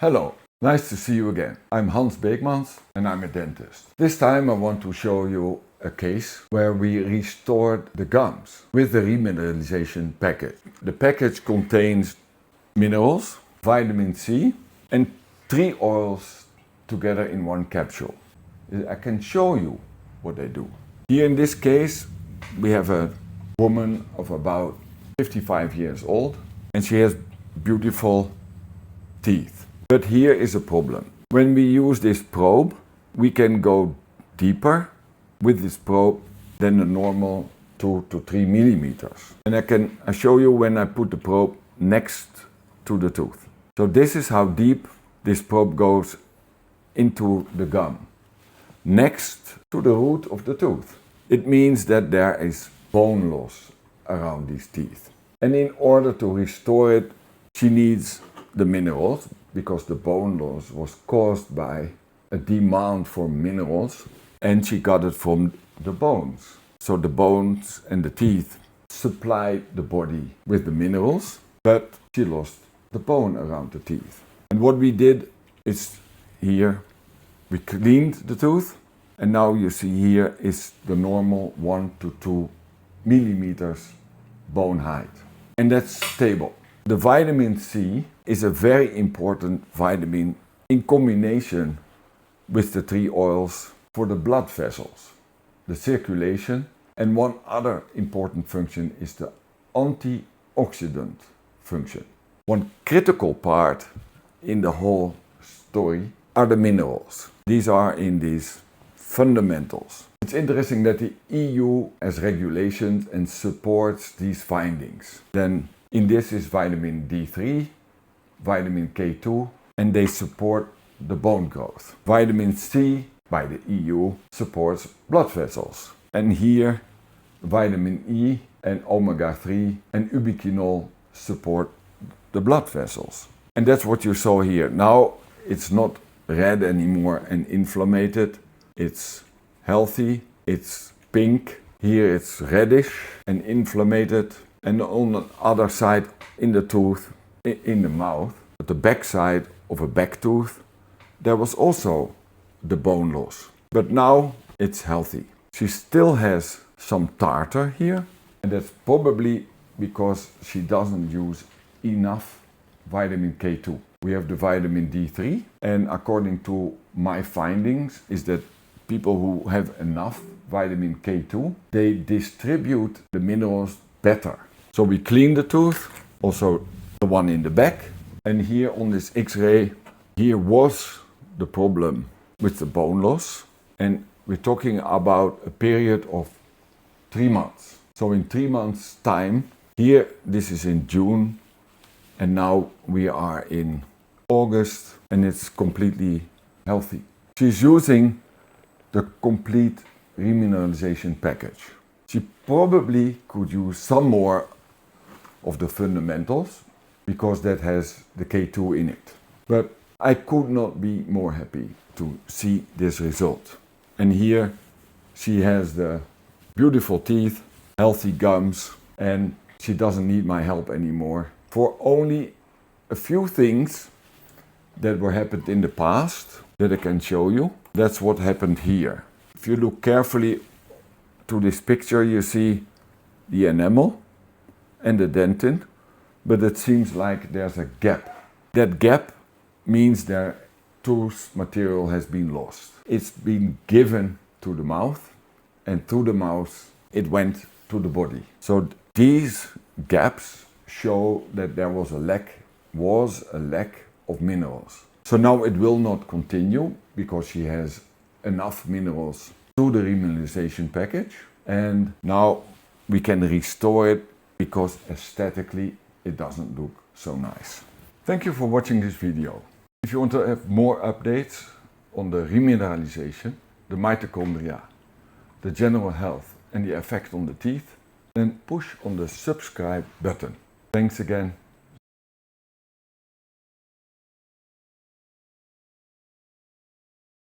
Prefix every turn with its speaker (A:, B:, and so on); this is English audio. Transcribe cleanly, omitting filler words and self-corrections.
A: Hello, nice to see you again. I'm Dr Beekmans and I'm a dentist. This time I want to show you a case where we restored the gums with the remineralization package. The package contains minerals, vitamin C and 3 oils together in one capsule. I can show you what they do. Here in this case we have a woman of about 55 years old and she has beautiful teeth. But here is a problem. When we use this probe, we can go deeper with this probe than the normal 2 to 3 millimeters. And I show you when I put the probe next to the tooth. So this is how deep this probe goes into the gum, next to the root of the tooth. It means that there is bone loss around these teeth. And in order to restore it, she needs the minerals, because the bone loss was caused by a demand for minerals and she got it from the bones. So the bones and the teeth supply the body with the minerals, but she lost the bone around the teeth. And what we did is here, we cleaned the tooth and now you see here is the normal 1 to 2 millimeters bone height. And that's stable. The vitamin C is a very important vitamin in combination with the 3 oils for the blood vessels, the circulation, and one other important function is the antioxidant function. One critical part in the whole story are the minerals. These are in these fundamentals. It's interesting that the EU has regulations and supports these findings. Then in this is vitamin D3, vitamin K2, and they support the bone growth. Vitamin C by the EU supports blood vessels. And here vitamin E and omega-3 and ubiquinol support the blood vessels. And that's what you saw here. Now it's not red anymore and inflamed. It's healthy, it's pink. Here it's reddish and inflamed. And on the other side, in the tooth, in the mouth, at the back side of a back tooth, there was also the bone loss. But now it's healthy. She still has some tartar here, and that's probably because she doesn't use enough vitamin K2. We have the vitamin D3, and according to my findings, is that people who have enough vitamin K2, they distribute the minerals better. So we clean the tooth, also the one in the back. And here on this X-ray, here was the problem with the bone loss. And we're talking about a period of 3 months. So in 3 months' time, here this is in June, and now we are in August, and it's completely healthy. She's using the complete remineralization package. She probably could use some more of the fundamentals because that has the K2 in it. But I could not be more happy to see this result. And here she has the beautiful teeth, healthy gums, and she doesn't need my help anymore for only a few things that were happened in the past that I can show you. That's what happened here. If you look carefully to this picture, you see the enamel and the dentin, but it seems like there's a gap. That gap means their tooth material has been lost. It's been given to the mouth, and through the mouth it went to the body. So these gaps show that there was a lack of minerals. So now it will not continue because she has enough minerals through the remineralization package, and now we can restore it because aesthetically it doesn't look so nice. Thank you for watching this video. If you want to have more updates on the remineralization, the mitochondria, the general health and the effect on the teeth, then push on the subscribe button. Thanks again.